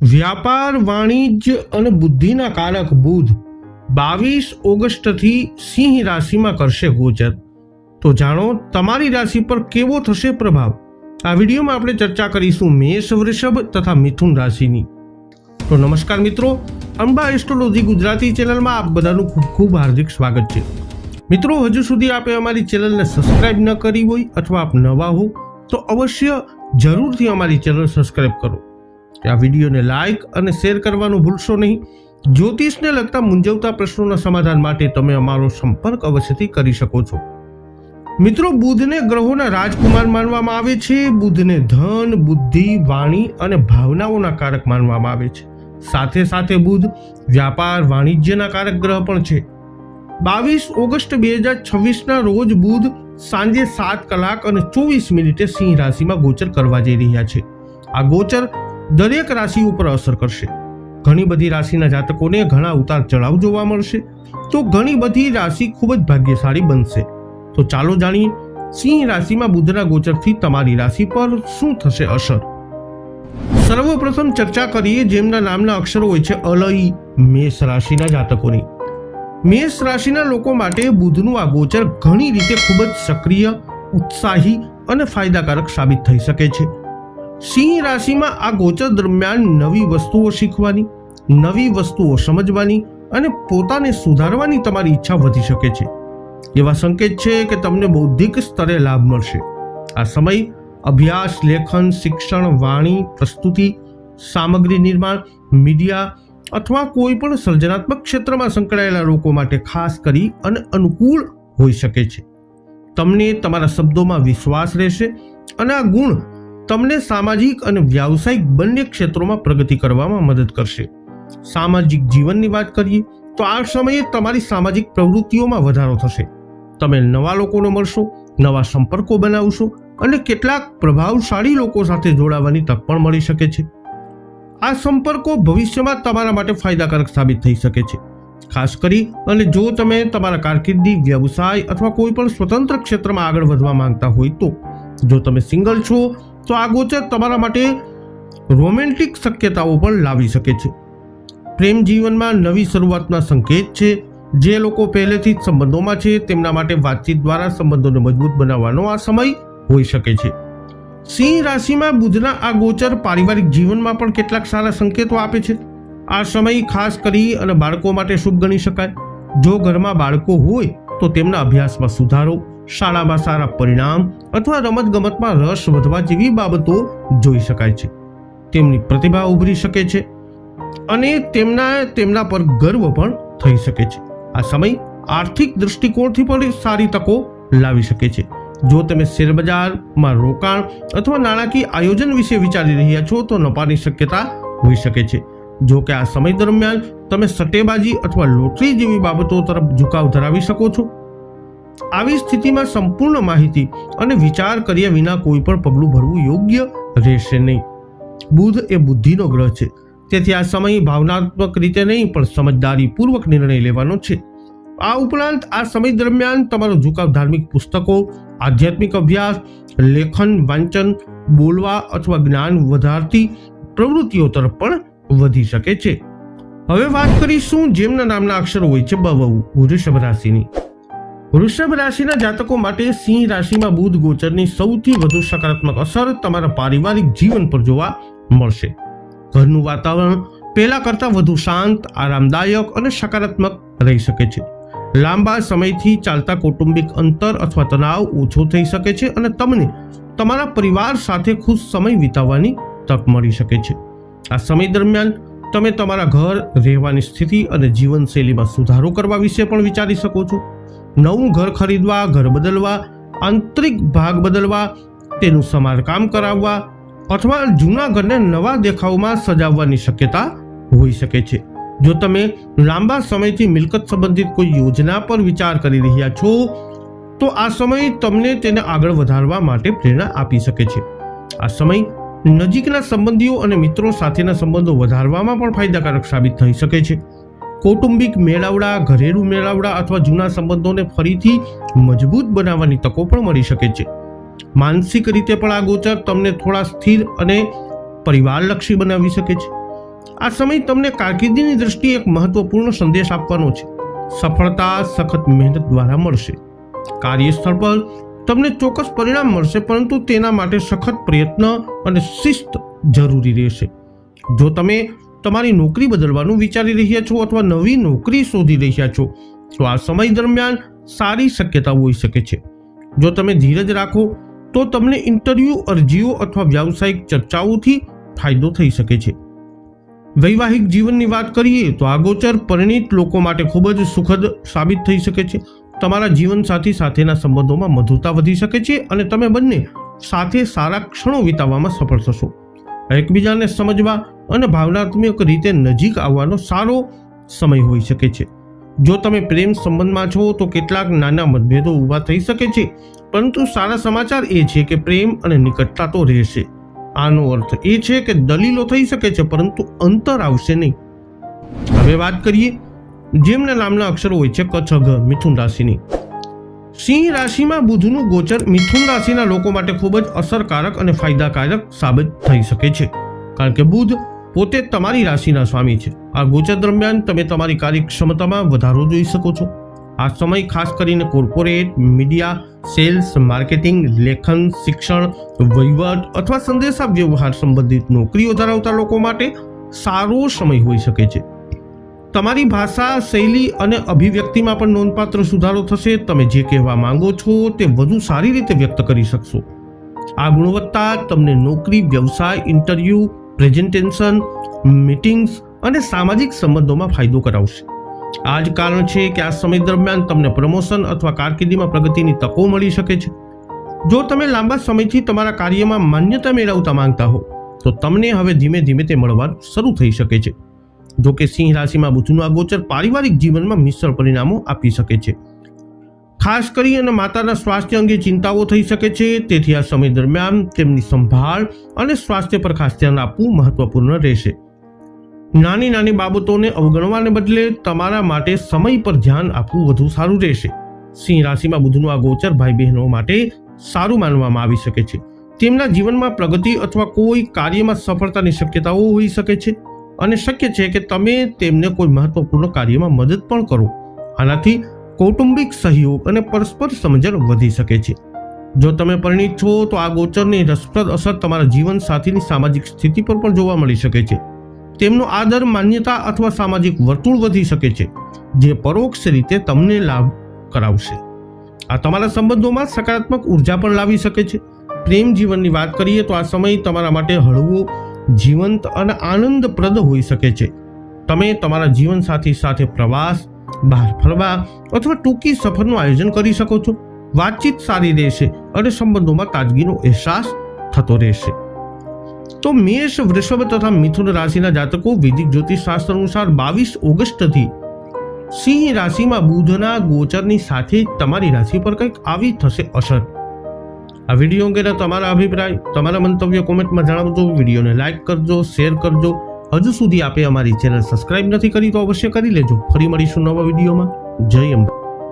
વ્યાપાર, વાણિજ્ય અને બુદ્ધિના કારક બુધ 22 ઓગસ્ટથી સિંહ રાશિમાં કરશે ગોચર. તો જાણો તમારી રાશિ પર કેવો થશે પ્રભાવ. આ વિડીયોમાં આપણે ચર્ચા કરીશું મેષ, વૃષભ તથા મિથુન રાશિની. તો નમસ્કાર મિત્રો, અંબા એસ્ટ્રોલોજી ગુજરાતી ચેનલમાં આપ બધાનું ખૂબ ખૂબ હાર્દિક સ્વાગત છે. મિત્રો, હજુ સુધી આપે અમારી ચેનલને સબસ્ક્રાઇબ ન કરી હોય અથવા આપ નવા હો તો અવશ્ય જરૂરથી અમારી ચેનલ સબસ્ક્રાઇબ કરો. આ વિડીયોને લાઇક અને શેર કરવાનું ભૂલશો નહીં. જ્યોતિષને લગતા મૂંઝવતા પ્રશ્નોના સમાધાન માટે તમે અમારો સંપર્ક અવશ્યથી કરી શકો છો. મિત્રો, બુધને ગ્રહોના રાજકુમાર માનવામાં આવે છે. બુધને ધન, બુદ્ધિ, વાણી અને ભાવનાઓના કારક માનવામાં આવે છે. સાથે સાથે બુધ વ્યાપાર, વાણિજ્યના કારક ગ્રહ પણ છે. 22 ઓગસ્ટ 2026ના રોજ બુધ સાંજે 7 કલાક અને 24 મિનિટે સિંહ રાશિમાં ગોચર કરવા જઈ રહ્યા છે. આ ગોચર દરેક રાશિ ઉપર અસર કરશે. ઘણી બધી રાશિના જાતકોને ઘણા ઉતાર ચઢાવ જોવા મળશે, તો ઘણી બધી રાશિ ખૂબ જ ભાગ્યશાળી બનશે. તો ચાલો જાણીએ સિંહ રાશિમાં બુધના ગોચરથી તમારી રાશિ પર શું થશે અસર. સર્વપ્રથમ ચર્ચા કરીએ જેમના નામના અક્ષરો હોય છે અલઈ, મેષ રાશિના જાતકોની. મેષ રાશિના લોકો માટે બુધનું આ ગોચર ઘણી રીતે ખૂબ જ સક્રિય, ઉત્સાહી અને ફાયદાકારક સાબિત થઈ શકે છે. સિંહ રાશિમાં આ ગોચર દરમિયાન નવી વસ્તુઓ શીખવાની, નવી વસ્તુઓ સમજવાની અને પોતાને સુધારવાની તમારી ઈચ્છા વધી શકે છે. એવા સંકેત છે કે તમને બૌદ્ધિક સ્તરે લાભ મળશે. આ સમય અભ્યાસ, લેખન, શિક્ષણ, વાણી, પ્રસ્તુતિ, સામગ્રી નિર્માણ, મીડિયા અથવા કોઈ પણ સર્જનાત્મક ક્ષેત્રમાં સંકળાયેલા લોકો માટે ખાસ કરી અને અનુકૂળ હોઈ શકે છે. તમને તમારા શબ્દોમાં વિશ્વાસ રહેશે અને આ ગુણ તમને સામાજિક અને વ્યાવસાયિક બંને ક્ષેત્રોમાં પ્રગતિ કરવામાં મદદ કરશે. સામાજિક જીવનની વાત કરીએ તો આ સમયે તમારી સામાજિક પ્રવૃત્તિઓમાં વધારો થશે. તમે નવા લોકોને મળશો, નવા સંપર્કો બનાવશો અને કેટલાક પ્રભાવશાળી લોકો સાથે જોડાવાની તક પણ મળી શકે છે. આ સંપર્કો ભવિષ્યમાં તમારા માટે ફાયદાકારક સાબિત થઈ શકે છે. ખાસ કરી અને જો તમે તમારા કારકિર્દી, વ્યવસાય અથવા કોઈ પણ સ્વતંત્ર ક્ષેત્રમાં આગળ વધવા માંગતા હોય તો. જો તમે સિંગલ છો તો આ ગોચર તમારા માટે રોમેન્ટિક શક્યતાઓ પણ લાવી શકે છે. પ્રેમ જીવનમાં નવી શરૂઆતના સંકેત છે. જે લોકો પહેલેથી જ સંબંધોમાં છે તેમના માટે વાતચીત દ્વારા સંબંધોને મજબૂત બનાવવાનો આ સમય હોઈ શકે છે. સિંહ રાશિમાં બુધના આ ગોચર પારિવારિક જીવનમાં પણ કેટલાક સારા સંકેતો આપે છે. આ સમય ખાસ કરી અને બાળકો માટે શુભ ગણી શકાય. જો ઘરમાં બાળકો હોય તો તેમના અભ્યાસમાં સુધારો, શાળામાં સારા પરિણામ અથવા રમતગમતમાં રસ વધવા જેવી બાબતો જોઈ શકાય છે. તેમની પ્રતિભા ઉભરી શકે છે અને તેમના પર ગર્વ પણ થઈ શકે છે. આ સમય આર્થિક દૃષ્ટિકોણથી પણ સારી તકો લાવી શકે છે. જો તમે શેરબજારમાં રોકાણ અથવા નાણાકીય આયોજન વિશે વિચારી રહ્યા છો તો નફાની શક્યતા હોઈ શકે છે. જો કે આ સમય દરમિયાન તમે સટ્ટેબાજી અથવા લોટરી જેવી બાબતો તરફ ઝુકાવ ધરાવી શકો છો. આવી સ્થિતિમાં સંપૂર્ણ માહિતી અને વિચાર કર્યા વિના કોઈ પણ પગલું ભરવું યોગ્ય રહેશે નહીં. બુધ એ બુદ્ધિનો ગ્રહ છે, તેથી આ સમય ભાવનાત્મક રીતે નહીં પણ સમજદારીપૂર્વક નિર્ણય લેવાનો છે. આ ઉપરાંત આ સમય દરમિયાન તમારો ઝુકાવ ધાર્મિક પુસ્તકો, આધ્યાત્મિક અભ્યાસ, લેખન, વાંચન, બોલવા અથવા જ્ઞાન વધારતી પ્રવૃત્તિઓ તરફ પણ વધી શકે છે. હવે વાત કરીશું જેમના નામના અક્ષરો હોય છે બવુ, વૃષભ રાશિની. વૃષભ રાશિના જાતકો માટે સિંહ રાશિમાં બુધ ગોચરની સૌથી વધુ સકારાત્મક અસર તમારા પારિવારિક જીવન પર જોવા મળશે. ઘરનું વાતાવરણ પહેલા કરતાં વધુ શાંત, આરામદાયક અને સકારાત્મક રહી શકે છે. લાંબા સમયથી ચાલતા કૌટુંબિક અંતર અથવા તણાવ ઓછો થઈ શકે છે અને તમને તમારા પરિવાર સાથે ખુશ સમય વિતાવવાની તક મળી શકે છે. આ સમય દરમિયાન તમે તમારા ઘર, રહેવાની સ્થિતિ અને જીવનશૈલીમાં સુધારો કરવા વિશે પણ વિચારી શકો છો. નવું ઘર ખરીદવા, ઘર બદલવા, આંતરિક ભાગ બદલવા, તેનું સમારકામ કરાવવા અથવા જૂના ઘરને નવા દેખાવમાં સજાવવાની શક્યતા હોઈ શકે છે. જો તમે લાંબા સમયથી મિલકત સંબંધિત કોઈ યોજના પર વિચાર કરી રહ્યા છો તો આ સમય તમને તેને આગળ વધારવા માટે પ્રેરણા આપી શકે છે. આ સમય નજીકના સંબંધીઓ અને મિત્રો સાથેના સંબંધો વધારવામાં પણ ફાયદાકારક સાબિત થઈ શકે છે. કૌટુંબિક મેળાવડા, ઘરેલું મેળાવડા અથવા જૂના સંબંધોને ફરીથી મજબૂત બનાવવાની તકો પણ મળી શકે છે. માનસિક રીતે પણ આ ગોચર તમને થોડા સ્થિર અને પરિવારલક્ષી બનાવી શકે છે. આ સમય તમને કારકિર્દીની દ્રષ્ટિએ એક મહત્વપૂર્ણ સંદેશ આપવાનો છે. સફળતા સખત મહેનત દ્વારા મળશે. કાર્યસ્થળ પર તમને ચોક્કસ પરિણામ મળશે, પરંતુ તેના માટે સખત પ્રયત્ન અને શિસ્ત જરૂરી રહેશે. જો તમે તમારી નોકરી બદલવાનું વિચારી રહ્યા છો અથવા નવી નોકરી શોધી રહ્યા છો તો આ સમય દરમિયાન સારી શક્યતા હોઈ શકે છે. જો તમે ધીરજ રાખો તો તમને ઇન્ટરવ્યૂ અરજીઓ અથવા વ્યાવસાયિક ચર્ચાઓથી ફાયદો થઈ શકે છે. વૈવાહિક જીવનની વાત કરીએ તો આ ગોચર પરિણીત લોકો માટે ખૂબ જ સુખદ સાબિત થઈ શકે છે. તમારા જીવનસાથી સાથેના સંબંધોમાં મધુરતા વધી શકે છે અને તમે બંને સાથે સારા ક્ષણો વિતાવવામાં સફળ થશો. એકબીજાને સમજવા અને ભાવનાત્મક રીતે નજીક આવવાનો સારો સમય હોઈ શકે છે. જો તમે પ્રેમ સંબંધમાં છો તો કેટલાક નાના મતભેદો ઊભા થઈ શકે છે, પરંતુ સારા સમાચાર એ છે કે પ્રેમ અને નિકટતા તો રહેશે. આનો અર્થ એ છે કે દલીલો થઈ શકે છે, પરંતુ અંતર આવશે નહીં. હવે વાત કરીએ જેમના નામના અક્ષરો હોય છે ક, છ, ગ, મિથુન રાશિની. સિંહ રાશિમાં બુધનું ગોચર મિથુન રાશિના લોકો માટે ખૂબ જ અસરકારક અને ફાયદાકારક સાબિત થઈ શકે છે, કારણ કે બુધ પોતે તમારી રાશિના સ્વામી છે. આ ગોચર દરમિયાન તમે તમારી કાર્યક્ષમતામાં વધારો જોઈ શકો છો. આ સમય ખાસ કરીને કોર્પોરેટ, મીડિયા, સેલ્સ, માર્કેટિંગ, લેખન, શિક્ષણ, વહીવટ અથવા સંદેશા વ્યવહાર સંબંધિત નોકરીઓ ધરાવતા લોકો માટે સારો સમય હોઈ શકે છે. તમારી ભાષા, શૈલી અને અભિવ્યક્તિમાં પણ નોંધપાત્ર સુધારો થશે. તમે જે કહેવા માંગો છો તે વધુ સારી રીતે વ્યક્ત કરી શકશો. આ ગુણવત્તા તમને નોકરી, વ્યવસાય, ઇન્ટરવ્યૂ, પ્રેઝન્ટેશન, મીટિંગ્સ અને સામાજિક સંબંધોમાં ફાયદો કરાવશે. આ જ કારણ છે કે આ સમય દરમિયાન તમને પ્રમોશન અથવા કારકિર્દીમાં પ્રગતિની તકો મળી શકે છે. જો તમે લાંબા સમયથી તમારા કાર્યમાં માન્યતા મેળવતા માંગતા હો તો તમને હવે ધીમે ધીમે તે મળવાનું શરૂ થઈ શકે છે. જો કે સિંહ રાશિમાં બુધનું આ ગોચર પારિવારિક જીવનમાં મિશ્ર પરિણામો આપી શકે છે. ખાસ કરીને માતાના સ્વાસ્થ્ય અંગે ચિંતાઓ થઈ શકે છે, તેથી આ સમય દરમિયાન તેમની સંભાળ અને સ્વાસ્થ્ય પર ખાસ ધ્યાન આપવું મહત્વપૂર્ણ રહેશે. નાની નાની બાબતોને અવગણવાને બદલે તમારા માટે સમય પર ધ્યાન આપવું વધુ સારું રહેશે. સિંહ રાશિમાં બુધનું આ ગોચર ભાઈ બહેનો માટે સારું માનવામાં આવી શકે છે. તેમના જીવનમાં પ્રગતિ અથવા કોઈ કાર્યમાં સફળતાની શક્યતાઓ હોઈ શકે છે અને શક્ય છે કે તમે તેમને કોઈ મહત્વપૂર્ણ કાર્યમાં મદદ પણ કરો. આનાથી કૌટુંબિક સહયોગ અને પરસ્પર સમજણ વધી શકે છે. જો તમે પરિણીત છો તો આ ગોચરની રસપ્રદ અસર તમારા જીવનસાથીની સામાજિક સ્થિતિ પર પણ જોવા મળી શકે છે. તેમનો આદર, માન્યતા અથવા સામાજિક વર્તુળ વધી શકે છે, જે પરોક્ષ રીતે તમને લાભ કરાવશે. આ તમારા સંબંધોમાં સકારાત્મક ઉર્જા પણ લાવી શકે છે. પ્રેમ જીવનની વાત કરીએ તો આ સમય તમારા માટે હળવો, જીવંત અને આનંદપ્રદ હોઈ શકે છે. તમે તમારા જીવનસાથી સાથે પ્રવાસ, બહાર ફરવા અથવા ટૂંકી સફરનું આયોજન કરી શકો છો. વાતચીત સારી રહેશે અને સંબંધોમાં તાજગીનો અહેસાસ થતો રહેશે. તો મેષ, વૃષભ તથા મિથુન રાશિના જાતકો વૈદિક જ્યોતિષશાસ્ત્ર અનુસાર 22 ઓગસ્ટથી સિંહ રાશિમાં બુધના ગોચરની સાથે તમારી રાશિ પર કંઈક આવી થશે અસર. આ વિડીયો અંગેના તમારા અભિપ્રાય, તમારા મંતવ્ય કોમેન્ટમાં જણાવજો. વિડીયોને લાઇક કરજો, શેર કરજો. હજુ સુધી આપે અમારી ચેનલ સબસ્ક્રાઇબ નથી કરી તો અવશ્ય કરી લેજો. ફરી મળીશું નવા વિડીયોમાં. જય અંબે.